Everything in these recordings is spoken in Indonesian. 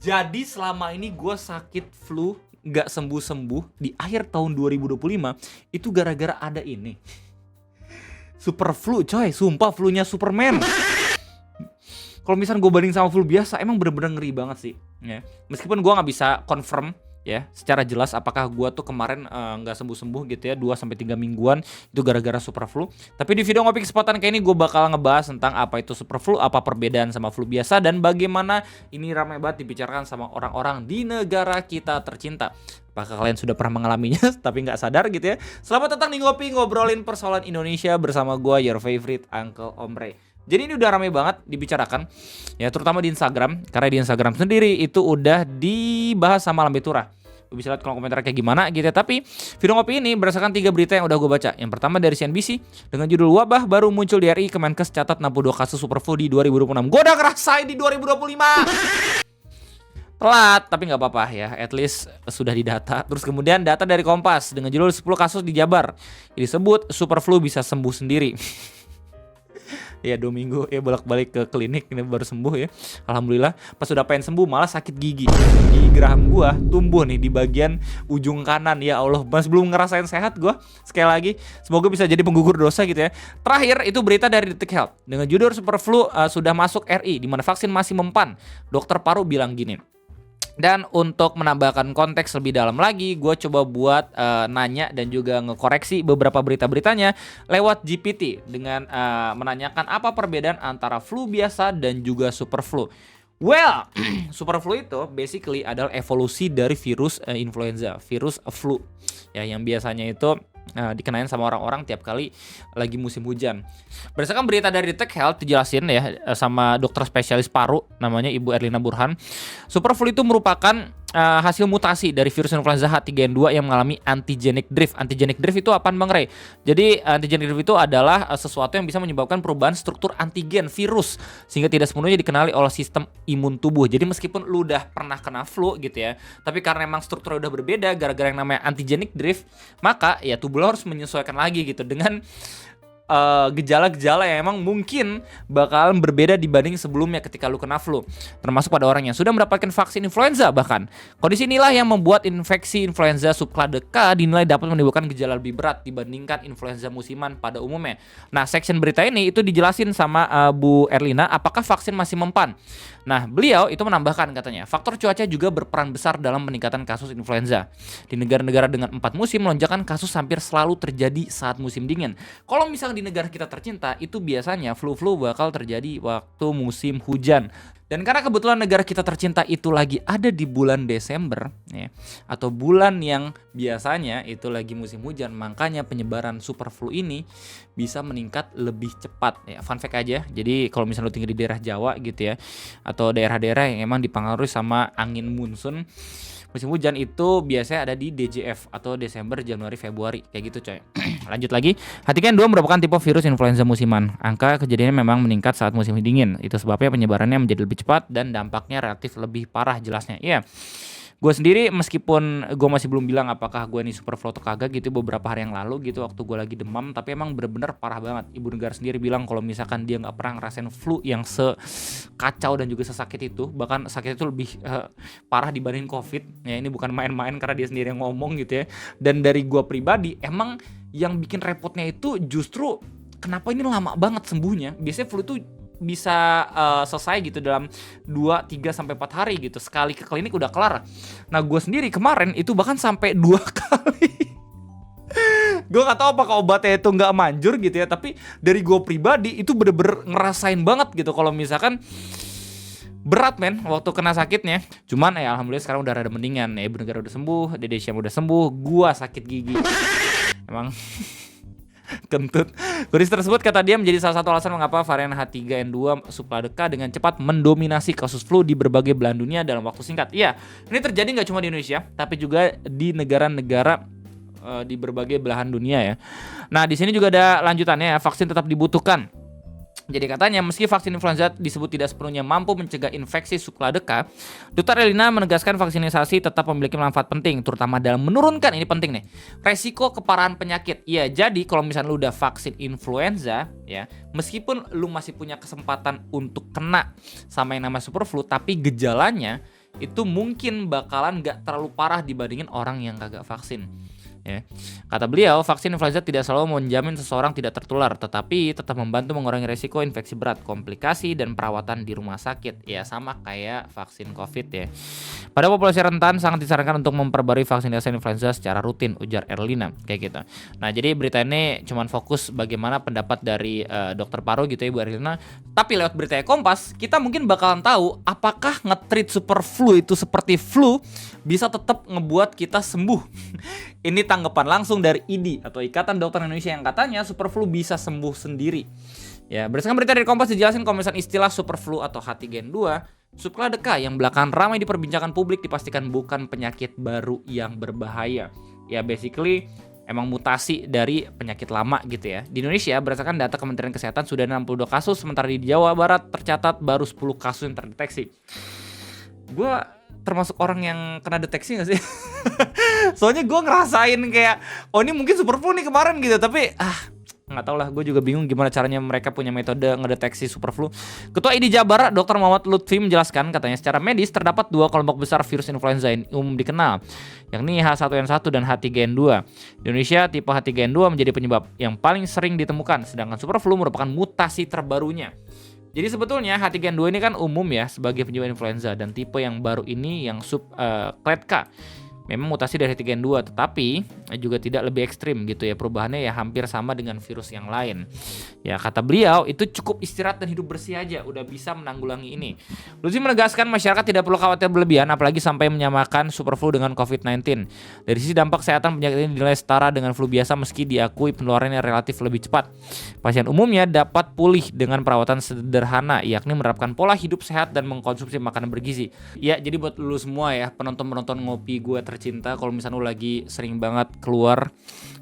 Jadi selama ini gue sakit flu nggak sembuh-sembuh di akhir tahun 2025 itu gara-gara ada ini. Super flu coy, sumpah flu-nya Superman. Kalau misalnya gue banding sama flu biasa, emang bener-bener ngeri banget sih. Ya. Meskipun gue nggak bisa confirm ya secara jelas apakah gue tuh kemarin nggak sembuh-sembuh gitu ya 2-3 mingguan itu gara-gara super flu. Tapi di video ngopi kesempatan kayak ini gue bakal ngebahas tentang apa itu super flu, apa perbedaan sama flu biasa, dan bagaimana ini ramai banget dibicarakan sama orang-orang di negara kita tercinta. Apakah kalian sudah pernah mengalaminya tapi nggak sadar gitu ya? Selamat datang di Ngopi, ngobrolin persoalan Indonesia bersama gue, your favorite Uncle Omre. Jadi ini udah rame banget dibicarakan ya, terutama di Instagram. Karena di Instagram sendiri itu udah dibahas sama Lambe Turah. Lu bisa lihat kolom komentar kayak gimana gitu ya. Tapi video ngopi ini berdasarkan 3 berita yang udah gue baca. Yang pertama dari CNBC dengan judul wabah baru muncul di RI, Kemenkes catat 62 kasus super flu di 2026. Gue udah ngerasain di 2025. Telat, tapi nggak apa-apa ya, at least sudah didata. Terus kemudian data dari Kompas dengan judul 10 kasus di Jabar. Disebut super flu bisa sembuh sendiri. Ya 2 minggu ya bolak-balik ke klinik ini baru sembuh ya. Alhamdulillah. Pas udah pengen sembuh malah sakit gigi. Gigi geraham gua tumbuh nih di bagian ujung kanan. Ya Allah, mas belum ngerasain sehat gua. Sekali lagi, semoga bisa jadi penggugur dosa gitu ya. Terakhir itu berita dari Detik Health dengan judul super flu sudah masuk RI di mana vaksin masih mempan. Dokter paru bilang gini. Dan untuk menambahkan konteks lebih dalam lagi, gue coba buat nanya dan juga ngekoreksi beberapa berita-beritanya lewat GPT dengan menanyakan apa perbedaan antara flu biasa dan juga super flu. Well, super flu itu basically adalah evolusi dari virus influenza, virus flu ya, yang biasanya itu dikenain sama orang-orang tiap kali lagi musim hujan. Berdasarkan berita dari Detik Health dijelasin ya sama dokter spesialis paru namanya Ibu Erlina Burhan, super flu itu merupakan hasil mutasi dari virus influenza H3N2 yang mengalami antigenic drift. Antigenic drift itu apaan Bang Rey? Jadi antigenic drift itu adalah sesuatu yang bisa menyebabkan perubahan struktur antigen virus sehingga tidak sepenuhnya dikenali oleh sistem imun tubuh. Jadi meskipun lu udah pernah kena flu gitu ya, tapi karena emang strukturnya udah berbeda gara-gara yang namanya antigenic drift, maka ya tubuh lo harus menyesuaikan lagi gitu dengan gejala-gejala yang emang mungkin bakalan berbeda dibanding sebelumnya ketika lu kena flu, termasuk pada orang yang sudah mendapatkan vaksin influenza. Bahkan kondisi inilah yang membuat infeksi influenza subklase K dinilai dapat menimbulkan gejala lebih berat dibandingkan influenza musiman pada umumnya. Nah, section berita ini itu dijelasin sama Bu Erlina apakah vaksin masih mempan. Nah, beliau itu menambahkan katanya, faktor cuaca juga berperan besar dalam peningkatan kasus influenza. Di negara-negara dengan 4 musim, lonjakan kasus hampir selalu terjadi saat musim dingin. Kalau misalnya di negara kita tercinta, itu biasanya flu-flu bakal terjadi waktu musim hujan. Dan karena kebetulan negara kita tercinta itu lagi ada di bulan Desember ya, atau bulan yang biasanya itu lagi musim hujan, makanya penyebaran super flu ini bisa meningkat lebih cepat ya. Fun fact aja. Jadi kalau misalnya lu tinggal di daerah Jawa gitu ya, atau daerah-daerah yang emang dipengaruhi sama angin monsun, musim hujan itu biasanya ada di DJF atau Desember, Januari, Februari kayak gitu coy. Lanjut lagi, H3N2 merupakan tipe virus influenza musiman. Angka kejadiannya memang meningkat saat musim dingin. Itu sebabnya penyebarannya menjadi lebih cepat dan dampaknya relatif lebih parah jelasnya. Iya. Gue sendiri meskipun gue masih belum bilang apakah gue ini super flu atau kagak gitu beberapa hari yang lalu gitu waktu gue lagi demam, tapi emang bener-bener parah banget. Ibu negara sendiri bilang kalau misalkan dia nggak pernah ngerasain flu yang sekacau dan juga sesakit itu, bahkan sakit itu lebih parah dibanding COVID ya. Ini bukan main-main karena dia sendiri yang ngomong gitu ya. Dan dari gue pribadi emang yang bikin repotnya itu justru kenapa ini lama banget sembuhnya. Biasanya flu itu bisa selesai gitu dalam 2, 3 sampai 4 hari gitu. Sekali ke klinik udah kelar. Nah, gue sendiri kemarin itu bahkan sampai 2 kali. Gue gak tahu apakah obatnya itu gak manjur gitu ya, tapi dari gue pribadi itu bener-bener ngerasain banget gitu kalau misalkan berat men waktu kena sakitnya. Cuman ya alhamdulillah sekarang udah rada mendingan ya. Ibu negara udah sembuh, Dede Syam udah sembuh, gua sakit gigi. Emang kentut. Kondisi tersebut kata dia menjadi salah satu alasan mengapa varian H3N2 subklase K dengan cepat mendominasi kasus flu di berbagai belahan dunia dalam waktu singkat. Iya, ini terjadi nggak cuma di Indonesia, tapi juga di negara-negara di berbagai belahan dunia ya. Nah, di sini juga ada lanjutannya ya, vaksin tetap dibutuhkan. Jadi katanya meski vaksin influenza disebut tidak sepenuhnya mampu mencegah infeksi subklase K, Dr. Erlina menegaskan vaksinisasi tetap memiliki manfaat penting, terutama dalam menurunkan, ini penting nih, resiko keparahan penyakit. Ya, jadi kalau misalnya lu udah vaksin influenza, ya, meskipun lu masih punya kesempatan untuk kena sama yang namanya super flu, tapi gejalanya itu mungkin bakalan gak terlalu parah dibandingin orang yang kagak vaksin. Ya. Kata beliau, vaksin influenza tidak selalu menjamin seseorang tidak tertular, tetapi tetap membantu mengurangi resiko infeksi berat, komplikasi, dan perawatan di rumah sakit. Ya, sama kayak vaksin COVID ya. Pada populasi rentan, sangat disarankan untuk memperbarui vaksinasi influenza secara rutin, ujar Erlina. Kayak gitu. Nah, jadi berita ini cuman fokus bagaimana pendapat dari dokter paru gitu ya, Bu Erlina. Tapi lewat berita Kompas, kita mungkin bakalan tahu apakah nge-treat super flu itu seperti flu bisa tetap ngebuat kita sembuh. Ini tanggapan langsung dari IDI atau Ikatan Dokter Indonesia yang katanya super flu bisa sembuh sendiri. Ya, berdasarkan berita dari Kompas dijelasin kalau misalnya istilah super flu atau H3N2 subklade K yang belakangan ramai diperbincangkan publik dipastikan bukan penyakit baru yang berbahaya. Ya, basically emang mutasi dari penyakit lama gitu ya. Di Indonesia berdasarkan data Kementerian Kesehatan sudah 62 kasus, sementara di Jawa Barat tercatat baru 10 kasus yang terdeteksi. Gue termasuk orang yang kena deteksi gak sih? Soalnya gue ngerasain kayak, oh ini mungkin super flu nih kemarin gitu. Tapi nggak tau lah, gue juga bingung gimana caranya mereka punya metode ngedeteksi super flu. Ketua IDI Jawa Barat Dr. Muhammad Lutfi menjelaskan, katanya secara medis terdapat dua kelompok besar virus influenza yang umum dikenal, yakni H1N1 dan H3N2. Di Indonesia tipe H3N2 menjadi penyebab yang paling sering ditemukan, sedangkan super flu merupakan mutasi terbarunya. Jadi sebetulnya H3N2 ini kan umum ya sebagai penyebab influenza, dan tipe yang baru ini yang subklade K memang mutasi dari H3N2, tetapi juga tidak lebih ekstrim gitu ya, perubahannya ya hampir sama dengan virus yang lain. Ya, kata beliau itu cukup istirahat dan hidup bersih aja udah bisa menanggulangi ini. Lutfi menegaskan masyarakat tidak perlu khawatir berlebihan apalagi sampai menyamakan super flu dengan COVID-19. Dari sisi dampak kesehatan, penyakit ini dinilai setara dengan flu biasa meski diakui penularannya relatif lebih cepat. Pasien umumnya dapat pulih dengan perawatan sederhana, yakni menerapkan pola hidup sehat dan mengkonsumsi makanan bergizi. Ya, jadi buat lu semua ya, penonton-penonton ngopi gue tercinta, kalau misalnya lu lagi sering banget keluar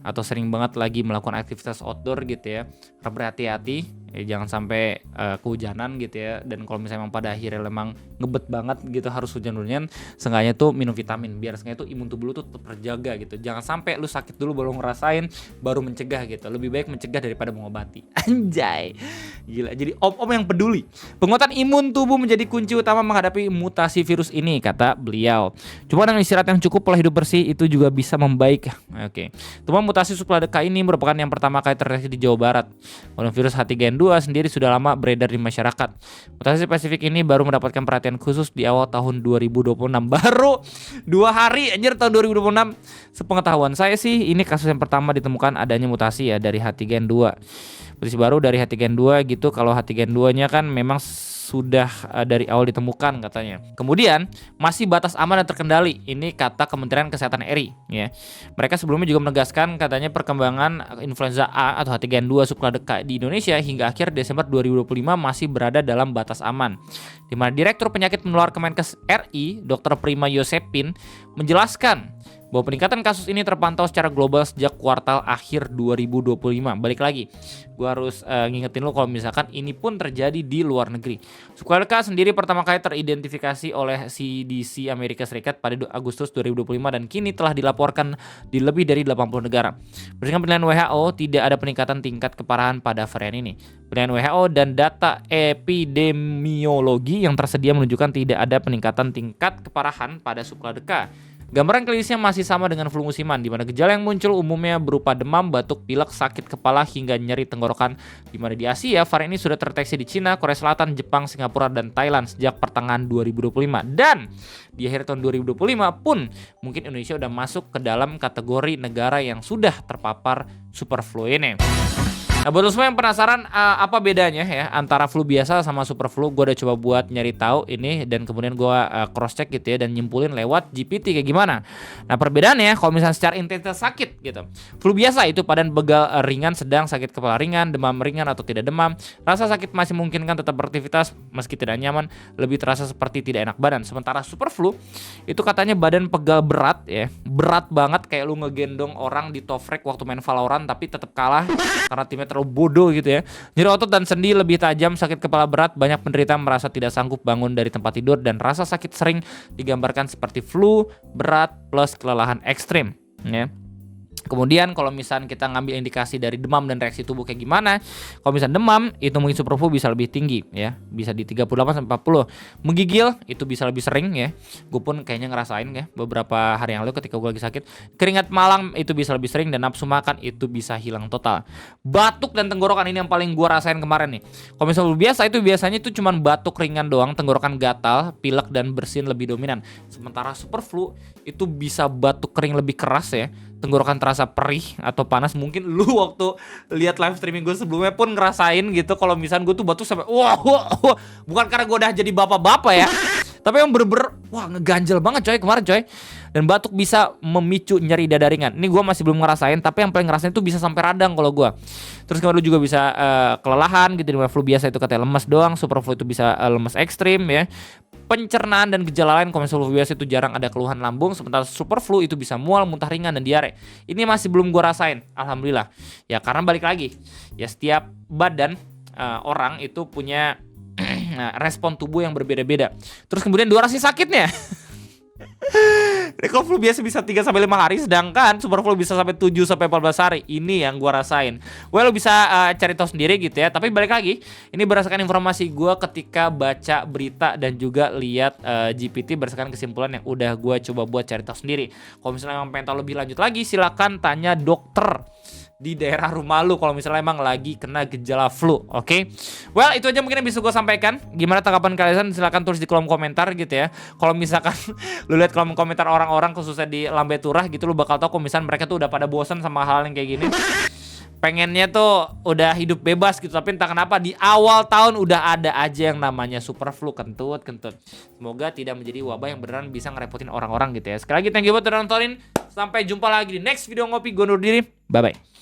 atau sering banget lagi melakukan aktivitas outdoor gitu ya, berhati-hati ya, jangan sampai kehujanan gitu ya. Dan kalau misalnya memang pada akhirnya memang ngebet banget gitu harus hujan-hujan, seenggaknya tuh minum vitamin biar seenggaknya tuh imun tubuh lu tuh tetap terjaga gitu. Jangan sampai lu sakit dulu baru ngerasain, baru mencegah gitu. Lebih baik mencegah daripada mengobati. Anjay, gila, jadi om-om yang peduli. Penguatan imun tubuh menjadi kunci utama menghadapi mutasi virus ini, kata beliau. Cuma dengan istirahat yang cukup, pola hidup bersih itu juga bisa membaik. Oke. Temuan mutasi subklade K ini merupakan yang pertama kali terdeteksi di Jawa Barat. Kalau virus H3N2 sendiri sudah lama beredar di masyarakat. Mutasi spesifik ini baru mendapatkan perhatian khusus di awal tahun 2026. Baru 2 hari anjir tahun 2026. Sepengetahuan saya sih ini kasus yang pertama ditemukan adanya mutasi ya dari H3N2. Mutasi baru dari H3N2 gitu. Kalau H3N2-nya kan memang sudah dari awal ditemukan katanya. Kemudian masih batas aman dan terkendali. Ini kata Kementerian Kesehatan RI ya. Mereka sebelumnya juga menegaskan katanya perkembangan influenza A atau H3N2 subklade K di Indonesia hingga akhir Desember 2025 masih berada dalam batas aman. Di mana Direktur Penyakit Menular Kemenkes RI, Dr. Prima Yosepin menjelaskan bahwa peningkatan kasus ini terpantau secara global sejak kuartal akhir 2025. Balik lagi, gue harus ngingetin lo kalau misalkan ini pun terjadi di luar negeri. Subklade K sendiri pertama kali teridentifikasi oleh CDC Amerika Serikat pada Agustus 2025 dan kini telah dilaporkan di lebih dari 80 negara. Berdasarkan penilaian WHO, tidak ada peningkatan tingkat keparahan pada varian ini. Penilaian WHO dan data epidemiologi yang tersedia menunjukkan tidak ada peningkatan tingkat keparahan pada subklade K. Gambaran klinisnya masih sama dengan flu musiman, di mana gejala yang muncul umumnya berupa demam, batuk, pilek, sakit kepala, hingga nyeri tenggorokan. Di mana di Asia, varian ini sudah terdeteksi di Cina, Korea Selatan, Jepang, Singapura, dan Thailand sejak pertengahan 2025. Dan di akhir tahun 2025 pun mungkin Indonesia udah masuk ke dalam kategori negara yang sudah terpapar super flu ini. Nah, buat lo semua yang penasaran apa bedanya ya antara flu biasa sama super flu, gue udah coba buat nyari tahu ini dan kemudian gue cross check gitu ya dan nyimpulin lewat GPT kayak gimana. Nah, perbedaannya kalau misalnya secara intensitas sakit gitu, flu biasa itu padan begal ringan, sedang, sakit kepala ringan, demam ringan atau tidak demam, rasa sakit masih memungkinkan tetap beraktivitas meski tidak nyaman, lebih terasa seperti tidak enak badan. Sementara super flu itu katanya badan pegal berat ya, berat banget kayak lu ngegendong orang di tofrek waktu main Valorant tapi tetap kalah karena timnya terlalu bodoh gitu ya. Nyeri otot dan sendi lebih tajam, sakit kepala berat, banyak penderita merasa tidak sanggup bangun dari tempat tidur dan rasa sakit sering digambarkan seperti flu berat plus kelelahan ekstrim ya. Kemudian kalau misalnya kita ngambil indikasi dari demam dan reaksi tubuh kayak gimana, kalau misalnya demam itu mungkin superflu bisa lebih tinggi ya, bisa di 38 sampai 40. Menggigil itu bisa lebih sering ya. Gue pun kayaknya ngerasain ya beberapa hari yang lalu ketika gue lagi sakit. Keringat malang itu bisa lebih sering dan nafsu makan itu bisa hilang total. Batuk dan tenggorokan ini yang paling gue rasain kemarin nih. Kalau misalnya biasa itu biasanya itu cuman batuk ringan doang, tenggorokan gatal, pilek dan bersin lebih dominan. Sementara superflu itu bisa batuk kering lebih keras ya. Tenggorokan terasa perih atau panas. Mungkin lu waktu lihat live streaming gue sebelumnya pun ngerasain gitu kalau misalnya gue tuh batuk sampai wah. Bukan karena gue udah jadi bapak-bapak ya, tapi yang bener-bener wah ngeganjel banget coy kemarin coy. Dan batuk bisa memicu nyeri dada ringan. Ini gue masih belum ngerasain, tapi yang paling ngerasain itu bisa sampai radang kalau gue. Terus kemudian lu juga bisa kelelahan gitu. Dimana flu biasa itu katanya lemas doang, superflu itu bisa lemas ekstrim ya. Pencernaan dan gejala lain, kalau misalnya flu biasa itu jarang ada keluhan lambung, sementara superflu itu bisa mual, muntah ringan dan diare. Ini masih belum gue rasain, alhamdulillah. Ya karena balik lagi, ya setiap badan orang itu punya respon tubuh yang berbeda-beda. Terus kemudian durasi sakitnya. Kalau flu biasa bisa 3 sampai 5 hari, sedangkan superflu bisa sampai 7 sampai 14 hari. Ini yang gua rasain. Well, lu bisa cari tahu sendiri gitu ya. Tapi balik lagi, ini berdasarkan informasi gua ketika baca berita dan juga lihat GPT berdasarkan kesimpulan yang udah gua coba buat cari tahu sendiri. Kalau misalnya emang pengen tahu lebih lanjut lagi, silakan tanya dokter di daerah rumah lu kalau misalnya emang lagi kena gejala flu, oke? Well, itu aja mungkin yang bisa gue sampaikan. Gimana tanggapan kalian? Silahkan tulis di kolom komentar gitu ya. Kalau misalkan lu lihat kolom komentar orang-orang khususnya di Lambe Turah gitu, lu bakal tahu kalau misalnya mereka tuh udah pada bosan sama hal yang kayak gini. Pengennya tuh udah hidup bebas gitu, tapi entah kenapa di awal tahun udah ada aja yang namanya superflu, kentut. Semoga tidak menjadi wabah yang beneran bisa ngerepotin orang-orang gitu ya. Sekali lagi thank you buat udah nontonin. Sampai jumpa lagi di next video ngopi. Gue undur diri. Bye bye.